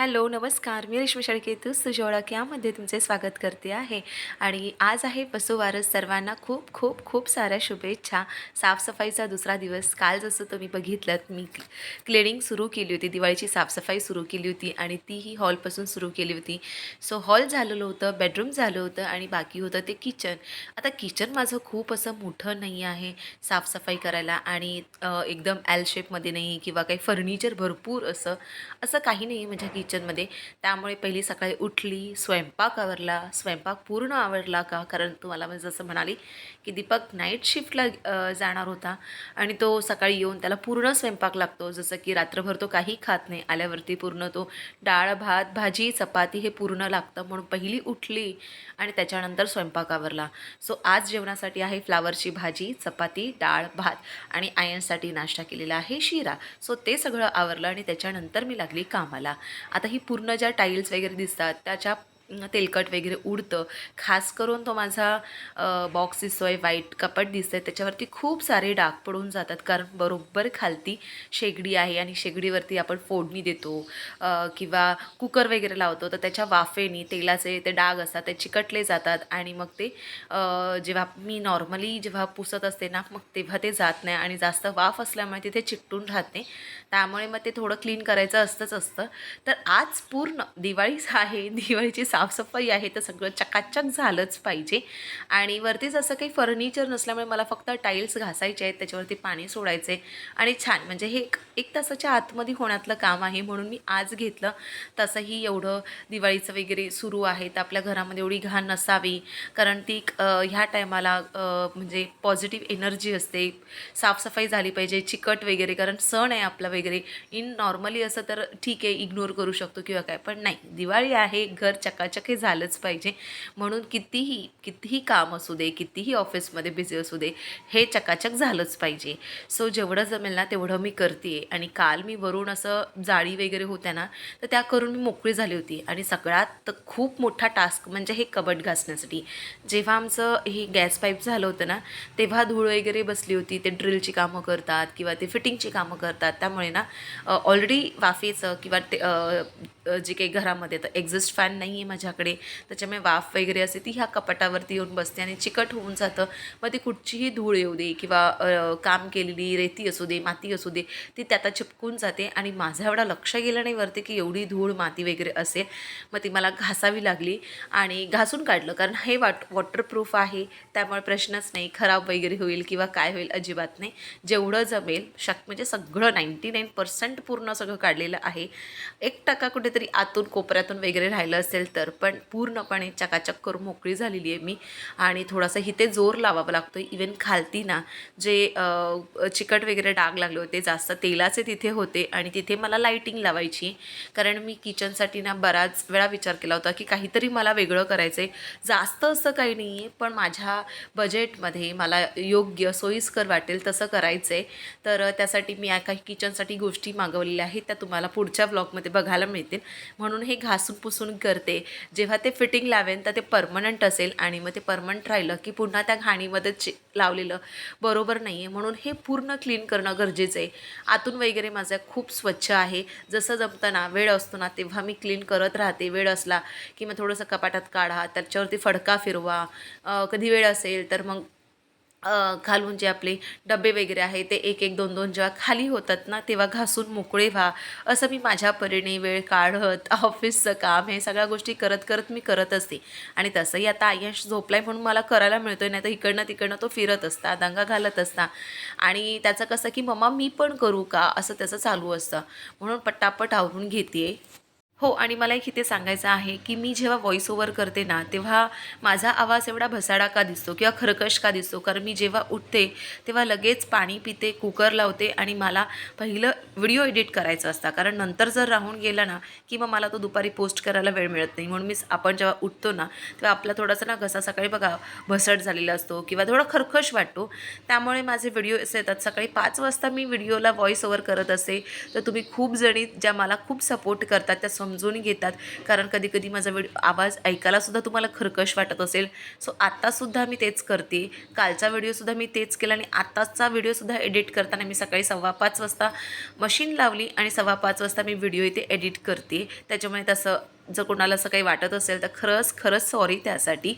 Hello, नमस्कार. मी रेश्मी शेळके, तूच तुझ्या ओळख यामध्ये तुमचे स्वागत करते आहे. आणि आज आहे वसुबारस. सर्वांना खूप खूप खूप साऱ्या शुभेच्छा. साफसफाईचा दुसरा दिवस. काल जसं तुम्ही बघितलंत, मी क्लिनिंग सुरू केली होती, दिवाळीची साफसफाई सुरू केली होती आणि तीही हॉलपासून सुरू केली होती. सो हॉल झालेलं होतं, बेडरूम झालं होतं आणि बाकी होतं ते किचन. आता किचन माझं खूप असं मोठं नाही आहे साफसफाई करायला आणि एकदम एल शेपमध्ये नाही किंवा काही फर्निचर भरपूर असं असं काही नाही म्हणजे किचनमध्ये. त्यामुळे पहिली सकाळी उठली, स्वयंपाक आवरला. स्वयंपाक पूर्ण आवरला का, कारण तुम्हाला मी जसं म्हणाली की दीपक नाईट शिफ्टला जाणार होता आणि तो सकाळी येऊन त्याला पूर्ण स्वयंपाक लागतो. जसं की रात्रभर तो काही खात नाही, आल्यावरती पूर्ण तो डाळ भात भाजी चपाती हे पूर्ण लागतं. म्हणून पहिली उठली आणि त्याच्यानंतर स्वयंपाक आवरला. सो आज जेवणासाठी आहे फ्लावरची भाजी, चपाती, डाळ भात आणि आयनसाठी नाश्ता केलेला आहे शिरा. सो ते सगळं आवरलं आणि त्याच्यानंतर मी लागली कामाला. आता ही पूर्ण ज्या टाईल्स वगैरे दिसतात त्याच्या तेलकट वगैरे उडतं. खास करून तो माझा बॉक्स दिसतोय, व्हाईट कपाट दिसतंय, त्याच्यावरती खूप सारे डाग पडून जातात. कारण बरोबर खालती शेगडी आहे आणि शेगडीवरती आपण फोडणी देतो किंवा कुकर वगैरे लावतो, तर त्याच्या वाफेने तेलाचे ते डाग असतात ते चिकटले जातात आणि मग ते जेव्हा मी नॉर्मली जेव्हा पुसत असते ना, मग तेव्हा ते जात नाही आणि जास्त वाफ असल्यामुळे तिथे चिकटून राहते. त्यामुळे मग ते थोडं क्लीन करायचं असतं. तर आज पूर्ण दिवाळीच आहे, दिवाळीची साफसफाई आहे, तर सगळं चकाचक झालंच पाहिजे. आणि वरतीच असं काही फर्निचर नसल्यामुळे मला फक्त टाईल्स घासायचे आहेत, त्याच्यावरती पाणी सोडायचे आणि छान म्हणजे हे एक तासाच्या आतमध्ये होण्यातलं काम आहे, म्हणून मी आज घेतलं. तसंही एवढं दिवाळीचं वगैरे सुरू आहे तर आपल्या घरामध्ये एवढी घाण नसावी, कारण ती ह्या टायमाला म्हणजे पॉझिटिव्ह एनर्जी असते. साफसफाई झाली पाहिजे, चिकट वगैरे, कारण सण आहे आपला वगैरे. इन नॉर्मली असं तर ठीक आहे, इग्नोर करू शकतो किंवा काय, पण नाही, दिवाळी आहे, घर चकाचक हे झालंच पाहिजे. म्हणून कितीही कितीही काम असू दे, कितीही ऑफिसमध्ये बिझी असू दे, हे चकाचक झालंच पाहिजे. सो जेवढं जमेल ना तेवढं मी करते. आणि काल मी वरून असं जाळी वगैरे होत्या ना, तर त्या करून मी मोकळी झाली होती. आणि सगळ्यात खूप मोठा टास्क म्हणजे हे कबट घासण्यासाठी. जेव्हा आमचं हे गॅस पाईप झालं होतं ना, तेव्हा धूळ वगैरे बसली होती. ते ड्रिलची कामं करतात किंवा ते फिटिंगची कामं करतात, त्यामुळे ना ऑलरेडी वाफेचं किंवा ते जे काही घरामध्ये तर एक्झॉस्ट फॅन नाही आहे माझ्याकडे, त्याच्यामुळे वाफ वगैरे असते ती ह्या कपाटावरती येऊन बसते आणि चिकट होऊन जातं. मग ती कुठचीही धूळ येऊ दे किंवा काम केलेली रेती असू दे, माती असू दे, ती त्यात चिपकून जाते. आणि माझं एवढा लक्ष गेलं नाही वरती की एवढी धूळ माती वगैरे असेल. मग ती मला घासावी लागली आणि घासून काढलं, कारण हे वॉटरप्रूफ आहे, त्यामुळे प्रश्नच नाही, खराब वगैरे होईल किंवा काय होईल अजिबात नाही. जेवढं जमेल म्हणजे सगळं 99% पूर्ण सगळं काढलेलं आहे. 1% कुठेतरी आतून कोपऱ्यातून वगैरे राहिलं असेल तर, पण पूर्णपणे चकाचक करून मोकळी झालेली आहे मी. आणि थोडासा इथे जोर लावावा लागतो. इवन खालती ना जे चिकट वगैरे डाग लागले होते, जास्त तेलाचे तिथे होते आणि तिथे मला लाईटिंग लावायची. कारण मी किचनसाठी ना बराच वेळा विचार केला होता की काहीतरी मला वेगळं करायचं आहे. जास्त असं काही नाही आहे, पण माझ्या बजेटमध्ये मला योग्य सोयीस्कर वाटेल तसं करायचं आहे. तर त्यासाठी मी काही किचनसाठी गोष्टी मागवलेल्या आहेत, त्या तुम्हाला पुढच्या ब्लॉगमध्ये बघायला मिळतील. म्हणून हे घासून पुसून करते. जेव्हा ते फिटिंग लावेन तर ते परमनंट असेल आणि मग ते परमनंट राहिलं की पुन्हा त्या घाणीमध्ये लावलेलं बरोबर नाही आहे. म्हणून हे पूर्ण क्लीन करणं गरजेचं आहे. आतून वगैरे माझं खूप स्वच्छ आहे. जसं जमतं ना, वेळ असतो ना तेव्हा मी क्लीन करत राहते. वेळ असला की मग थोडंसं कपाटात काढा, त्याच्यावरती फडका फिरवा. कधी वेळ असेल तर मग खालून जे आपले डबे वगैरे आहे ते एक एक दोन दोन जेव्हा खाली होतात ना तेव्हा घासून मोकळे व्हा. असं मी माझ्या परीने वेळ काढत ऑफिसचं काम हे सगळ्या गोष्टी करत करत मी करत असते. आणि तसंही आता आयश झोपलाय म्हणून मला करायला मिळतोय, नाही तर इकडनं तिकडनं तो फिरत असता, दंगा घालत असता. आणि त्याचं कसं की मम्मा मी पण करू का, असं त्याचं चालू असतं. म्हणून पटापट आवरून घेते. हो, आणि मला एक इथे सांगायचं आहे की मी जेव्हा व्हॉईस ओव्हर करते ना तेव्हा माझा आवाज एवढा भसाडा का दिसतो किंवा खरकश का दिसतो, कारण मी जेव्हा उठते तेव्हा लगेच पाणी पिते, कुकर लावते आणि मला पहिलं व्हिडिओ एडिट करायचं असतं. कारण नंतर जर राहून गेला ना की मग मला तो दुपारी पोस्ट करायला वेळ मिळत नाही. म्हणून आपण जेव्हा उठतो ना तेव्हा आपला थोडासा ना घसा सकाळी बघा भसट झालेला असतो किंवा थोडा खरखश वाटतो. त्यामुळे माझे व्हिडिओ असे येतात सकाळी 5 वाजता मी व्हिडिओला व्हॉईस ओव्हर करत असते. तर तुम्ही खूप जणी ज्या मला खूप सपोर्ट करतात त्या समजून घेतात, कारण कधी-कधी माझा आवाज ऐकायलासुद्धा तुम्हाला खरकश वाटत असेल. सो आत्तासुद्धा मी तेच करते. कालचा व्हिडिओसुद्धा मी तेच केला आणि आत्ताचा व्हिडिओसुद्धा एडिट करताना मी सकाळी 5:15 वाजता मशीन लावली आणि 5:15 वाजता मी व्हिडिओ इथे एडिट करते. त्याच्यामुळे तसं जर कोणाला असं काही वाटत असेल तर खरंच सॉरी त्यासाठी.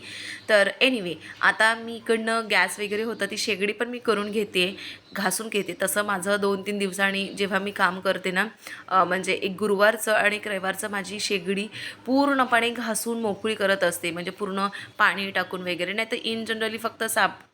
तर एनिवे आता मी इकडनं गॅस वगैरे होतं ती शेगडी पण मी करून घेते, घासून घेते. तसं माझं 2-3 दिवसांनी जेव्हा मी काम करते ना, म्हणजे एक गुरुवारचं आणि एक रविवारचं माझी शेगडी पूर्णपणे घासून मोकळी करत असते, म्हणजे पूर्ण पाणी टाकून वगैरे. नाही तर इन जनरली फक्त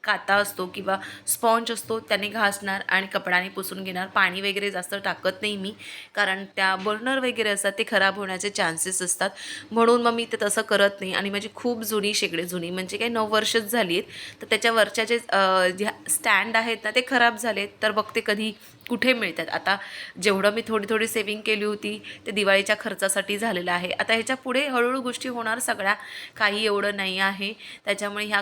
काता असतो किंवा स्पॉन्ज असतो त्याने घासणार आणि कपड्याने पुसून घेणार. पाणी वगैरे जास्त टाकत नाही मी, कारण त्या बर्नर वगैरे असतात ते खराब होण्याचे चान्सेस असतात, म्हणून मग मी ते तसं करत नाही. आणि माझी खूप जुनी शेगडी, जुनी म्हणजे काही 9 वर्षच झाली आहेत, तर त्याच्यावरच्या जे स्टँड आहेत ना ते खराब झालेत. तर बघते कधी कुठे मिळतात. आता जेवढं मी थोडी सेविंग केली होती ते दिवाळीच्या खर्चासाठी झालेलं आहे. आता ह्याच्या पुढे हळूहळू गोष्टी होणार सगळ्या, काही एवढं नाही आहे. त्याच्यामुळे ह्या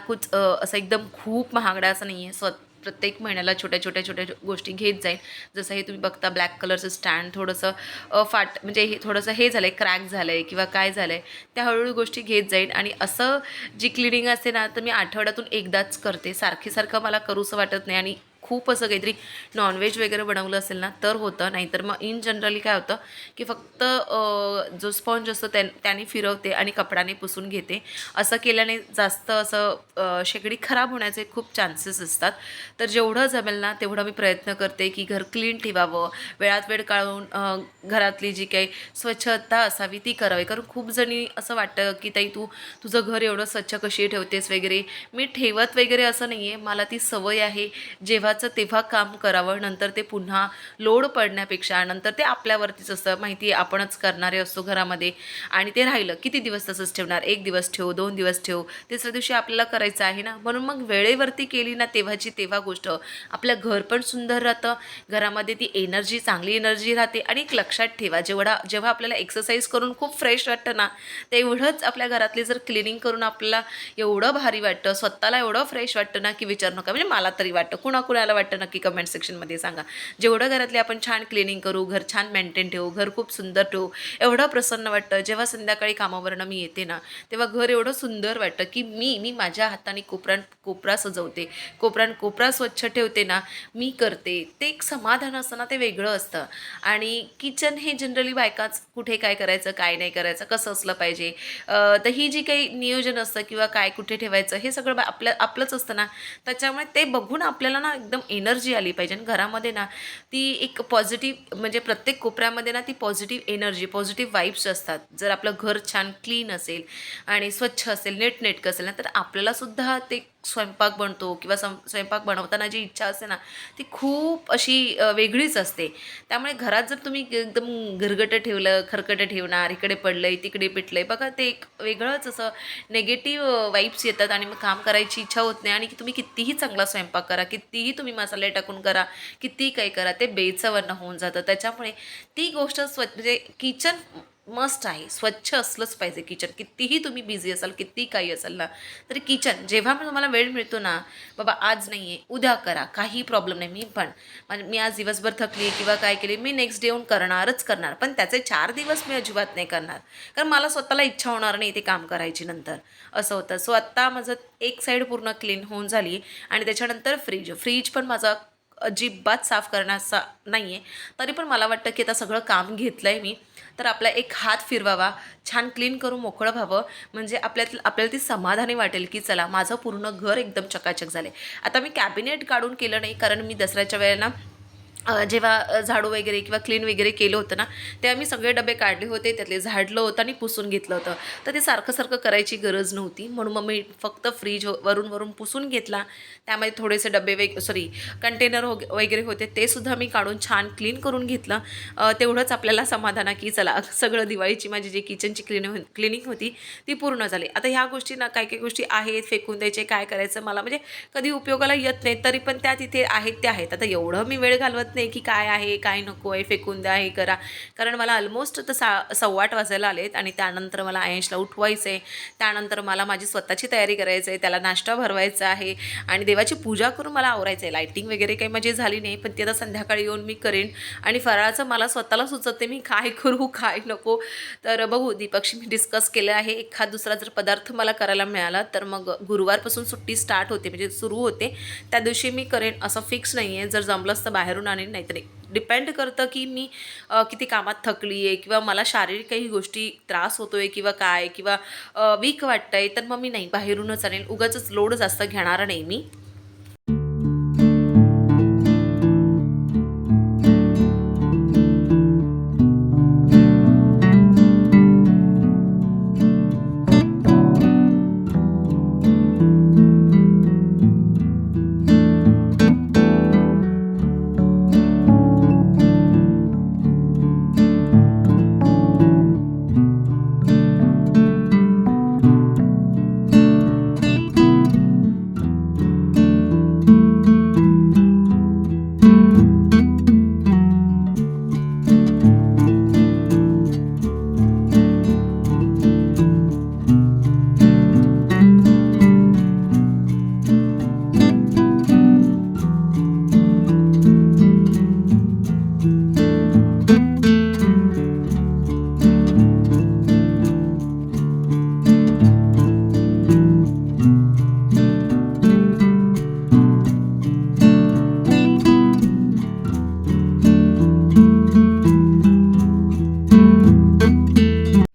असं एकदम खूप महागडा असं नाही आहे. प्रत्येक महिन्याला छोट्या गोष्टी घेत जाईल. जसं हे तुम्ही बघता ब्लॅक कलरचं स्टँड थोडंसं म्हणजे हे थोडंसं हे झालं आहे, क्रॅक झालं आहे किंवा काय झालं आहे, त्या हळूहळू गोष्टी घेत जाईल. आणि असं जी क्लिनिंग असते ना, तर मी आठवड्यातून एकदाच करते. सारखं मला करूसं वाटत नाही. आणि खूप असं काहीतरी नॉनव्हेज वगैरे बनवलं असेल ना तर होतं, नाहीतर मग इन जनरली काय होतं की फक्त जो स्पॉन्ज असतो त्याने फिरवते आणि कपड्याने पुसून घेते. असं केल्याने जास्त असं शेगडी खराब होण्याचे खूप चान्सेस असतात. तर जेवढं जमेल ना तेवढं मी प्रयत्न करते की घर क्लीन ठेवावं, वेळात वेळ काढून घरातली जी काही स्वच्छता असावी ती करावी. कारण खूप जणी असं वाटतं की ताई तू तुझं घर एवढं स्वच्छ कशी ठेवतेस वगैरे. मी ठेवत वगैरे असं नाही आहे, मला ती सवय आहे. जेव्हाचं तेव्हा काम करावं, नंतर ते पुन्हा लोड पडण्यापेक्षा नंतर ते आपल्यावरतीच असतं. माहिती आहे आपणच करणारे असतो घरामध्ये, आणि ते राहिलं किती दिवस तसंच ठेवणार, 1 दिवस ठेव, 2 दिवस ठेव, तिसऱ्या दिवशी आपल्याला करायचं आहे ना. म्हणून मग वेळेवरती केली ना तेव्हाची तेव्हा गोष्ट, आपलं घर पण सुंदर राहतं, घरामध्ये ती चांगली एनर्जी राहते. आणि एक लक्षात ठेवा, जेव्हा आपल्याला एक्सरसाइज करून खूप फ्रेश वाटतं ना, तेवढंच आपल्या घरातली जर क्लिनिंग करून आपल्याला एवढं भारी वाटतं, स्वतःला एवढं फ्रेश वाटतं ना की विचार नका. म्हणजे मला तरी वाटतं, कुणाला वाटतं नक्की कमेंट सेक्शनमध्ये सांगा. जेवढं घरातले आपण छान क्लिनिंग करू, घर छान मेंटेन ठेवू, घर खूप सुंदर ठेवू, एवढं प्रसन्न वाटतं. जेव्हा संध्याकाळी कामावरनं मी येते ना, तेव्हा घर एवढं सुंदर वाटतं की मी माझ्या हाताने कोपरा सजवते, कोपरा स्वच्छ ठेवते ना, मी करते. ते एक समाधान असतं ना, ते वेगळं असतं. आणि किचन हे जनरली बायकाच कुठे काय करायचं, काय नाही करायचं, कसं असलं पाहिजे, तर ही जी काही नियोजन असतं किंवा काय कुठे ठेवायचं हे सगळं आपलंच असतं ना. त्याच्यामुळे ते बघून आपल्याला ना एकदम एनर्जी आली पाहिजे. आणि घरामध्ये ना ती एक पॉझिटिव्ह, म्हणजे प्रत्येक कोपऱ्यामध्ये ना ती पॉझिटिव्ह एनर्जी, पॉझिटिव्ह वाईब्स असतात. जर आपलं घर छान क्लीन असेल आणि स्वच्छ असेल, नीटनेटकं असेल ना, तर आपल्यालासुद्धा ते स्वयंपाक बनतो किंवा स्वयंपाक बनवताना जी इच्छा असते ना ती खूप अशी वेगळीच असते. त्यामुळे घरात जर तुम्ही एकदम घरगटं ठेवलं, खरकटं ठेवणार, इकडे पडलंय तिकडे पिटलंय, बघा ते एक वेगळंच असं नेगेटिव्ह वाईब्स येतात आणि मग काम करायची इच्छा होत नाही. आणि तुम्ही कितीही चांगला स्वयंपाक करा, कितीही तुम्ही मसाले टाकून करा, कितीही काही करा, ते बेचवनं होऊन जातं. त्याच्यामुळे ती गोष्ट म्हणजे किचन मस्ट आहे, स्वच्छ असलंच पाहिजे किचन. कितीही तुम्ही बिझी असाल, कितीही काही असाल ना, तरी किचन जेव्हा मी तुम्हाला वेळ मिळतो ना, बाबा आज नाही आहे उद्या करा, काही प्रॉब्लेम नाही. मी आज दिवसभर थकली किंवा काय केली, मी नेक्स्ट डे येऊन करणार. पण त्याचे 4 दिवस मी अजिबात नाही करणार, कारण मला स्वतःला इच्छा होणार नाही ते काम करायची नंतर, असं होतं. सो आत्ता माझं एक साईड पूर्ण क्लीन होऊन झाली. आणि त्याच्यानंतर फ्रीज पण माझा अजिबात साफ करण्याचा नाही आहे. तरी पण मला वाटतं की आता सगळं काम घेतलं आहे मी, तर आपला एक हात फिरवावा, छान क्लीन करून मोकळं व्हावं, म्हणजे आपल्याला ती समाधानी वाटेल की चला माझं पूर्ण घर एकदम चकाचक झाले. आता मी कॅबिनेट काढून केलं नाही, कारण मी दसऱ्याच्या वेळेला जेव्हा झाडू वगैरे किंवा क्लीन वगैरे केलं होतं ना, तेव्हा मी सगळे डबे काढले होते, त्यातले झाडलं होतं आणि पुसून घेतलं होतं. तर ते सारखं करायची गरज नव्हती, म्हणून मग मी फक्त फ्रीज वरून पुसून घेतला. त्यामध्ये थोडेसे डबे कंटेनर वगैरे होते, ते सुद्धा मी काढून छान क्लीन करून घेतलं. तेवढंच आपल्याला समाधान की चला सगळं दिवाळीची माझी जी किचनची क्लिनिंग होती ती पूर्ण झाली. आता ह्या गोष्टी ना काही गोष्टी आहेत फेकून द्यायचे, काय करायचं मला म्हणजे कधी उपयोगाला येत नाही, तरी पण त्या तिथे आहेत त्या आहेत. आता एवढं मी वेळ घालवत कळत नाही की काय आहे, काय नको आहे, फेकून द्या, हे करा. कारण मला ऑलमोस्ट तर 8:15 वाजायला आलेत आणि त्यानंतर मला आयशला उठवायचं आहे. त्यानंतर मला माझी स्वतःची तयारी करायची आहे, त्याला नाश्ता भरवायचा आहे आणि देवाची पूजा करून मला आवरायचं आहे. लायटिंग वगैरे काही माझी झाली नाही, पण ती आता संध्याकाळी येऊन मी करेन. आणि फराळाचं मला स्वतःला सुचत मी काय करू, काय नको. तर बघू, दीपकशी मी डिस्कस केलं आहे. एखाद दुसरा जर पदार्थ मला करायला मिळाला तर मग गुरुवारपासून सुट्टी स्टार्ट होते, म्हणजे सुरू होते, त्या दिवशी मी करेन. असं फिक्स नाही आहे. जर जमलंच तर बाहेरून आणेन, नाहीतर नाही. डिपेंड करतं की मी किती कामात थकली आहे किंवा मला शारीरिक काही गोष्टी त्रास होतो आहे किंवा काय, किंवा वीक वाटतं आहे, तर मग मी नाही, बाहेरूनच आणेन. उगाचच लोड जास्त घेणार नाही मी.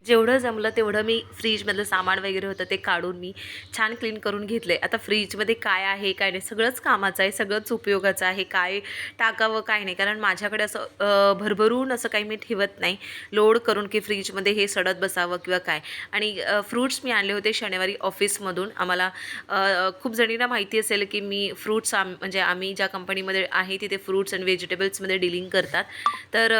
जेवढं जमलं तेवढं मी फ्रीजमधलं सामान वगैरे होतं ते काढून मी छान क्लीन करून घेतले. आता फ्रीजमध्ये काय आहे, काय नाही, सगळंच कामाचं आहे, सगळंच उपयोगाचं आहे. काय टाकावं, काय नाही, कारण माझ्याकडे असं भरभरून असं काही मी ठेवत नाही, लोड करून की फ्रीजमध्ये हे सडत बसावं किंवा काय. आणि फ्रूट्स मी आणले होते शनिवारी ऑफिसमधून. आम्हाला खूप जणींना माहिती असेल की मी फ्रूट्स म्हणजे आम्ही ज्या कंपनीमध्ये आहे तिथे फ्रूट्स अँड व्हेजिटेबल्समध्ये डीलिंग करतात. तर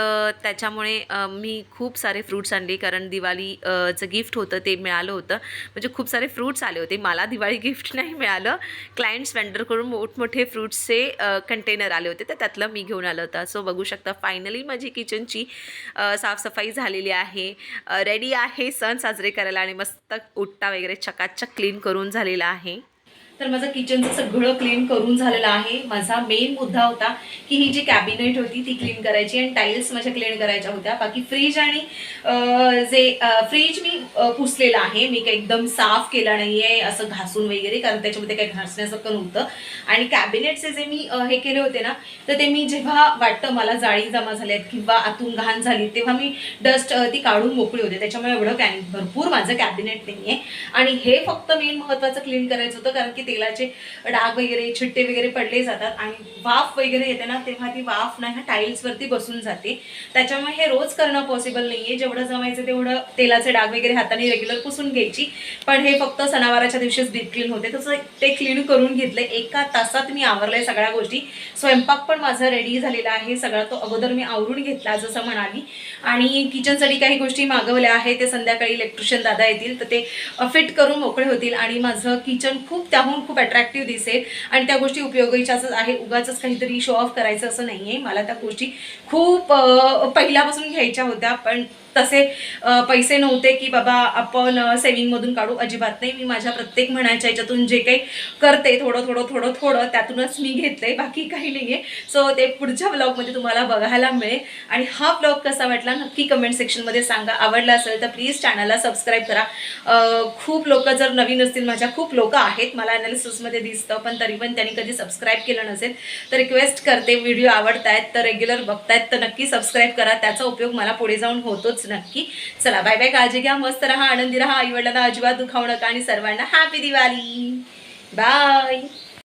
त्याच्यामुळे मी खूप सारे फ्रूट्स आणले, कारण चं गिफ्ट होतं ते मिळालं होतं. म्हणजे खूप सारे फ्रूट्स आले होते. मला दिवाळी गिफ्ट नाही मिळालं, क्लायंट्स वेंडरकडून मोठमोठे फ्रूट्सचे कंटेनर आले होते, तर त्यातलं मी घेऊन आलं होतं. सो बघू शकता, फायनली माझी किचनची साफसफाई झालेली आहे, रेडी आहे सण साजरे करायला. आणि मस्त ओटा वगैरे चकाचक क्लीन करून झालेला आहे. तर माझं किचनचं सगळं क्लीन करून झालेलं आहे. माझा मेन मुद्दा होता की ही जी कॅबिनेट होती ती क्लीन करायची आणि टाईल्स माझ्या क्लीन करायच्या होत्या. बाकी फ्रीज आणि फ्रीज मी पुसलेलं आहे. मी काही एकदम साफ केला नाही आहे असं घासून वगैरे, कारण त्याच्यामध्ये काही घासण्यासारखं नव्हतं. आणि कॅबिनेटचे जे मी हे केले होते ना, तर ते मी जेव्हा वाटतं मला जाळी जमा झाल्यात किंवा आतून घाण झाली, तेव्हा मी डस्ट ती काढून मोकळी होते. त्याच्यामुळे एवढं भरपूर माझं कॅबिनेट नाही आहे. आणि हे फक्त मेन महत्त्वाचं क्लीन करायचं होतं, कारण की तेलाचे डाग वगैरे, छिट्टे वगैरे पडले जातात आणि वाफ वगैरे येते ना, तेव्हा ती वाफ ना ह्या टाईल्सवरती बसून जाते. त्याच्यामुळे हे रोज करणं पॉसिबल नाही आहे. जेवढं जमायचं तेवढं तेलाचे डाग वगैरे हाताने रेग्युलर पुसून घ्यायची, पण हे फक्त सणावाराच्या दिवशीच डीप क्लीन होते. तसं ते क्लीन करून घेतलं. 1 तासात मी आवरलंय सगळ्या गोष्टी. स्वयंपाक पण माझा रेडी झालेला आहे सगळा, तो अगोदर मी आवरून घेतला जसं म्हणाली. आणि किचनसाठी काही गोष्टी मागवल्या आहे, ते संध्याकाळी इलेक्ट्रिशियन दादा येतील तर ते फिट करून मोकळे होतील आणि माझं किचन खूप अट्रॅक्टिव्ह दिसेल. आणि त्या गोष्टी उपयोगाच्याच आहे, उगाच काहीतरी शो ऑफ करायचं असं नाही आहे. मला त्या गोष्टी खूप पहिल्यापासून घ्यायच्या होत्या, पण तसे पैसे नव्हते की बाबा आपण सेविंगमधून काढू, अजिबात नाही. मी माझ्या प्रत्येक म्हणायच्या याच्यातून जे काही करते थोडं त्यातूनच मी घेतलंय, बाकी काही नाही आहे. सो ते पुढच्या व्लॉगमध्ये तुम्हाला बघायला मिळेल. आणि हा व्लॉग कसा वाटला नक्की कमेंट सेक्शनमध्ये सांगा. आवडला असेल तर प्लीज चॅनलला सबस्क्राईब करा. खूप लोक जर नवीन असतील, माझ्या खूप लोक आहेत मला ॲनालिसिसमध्ये दिसतं, पण तरी पण त्यांनी कधी सबस्क्राईब केलं नसेल तर रिक्वेस्ट करते, व्हिडिओ आवडतायत तर रेग्युलर बघतायत तर नक्की सबस्क्राईब करा. त्याचा उपयोग मला पुढे जाऊन होतोच नक्की. चला बाय बाय, काळजी घ्या, मस्त राहा, आनंदी राहा, आईवडिलांना अजिबात दुखावू नका आणि सर्वांना हॅपी दिवाळी. बाय.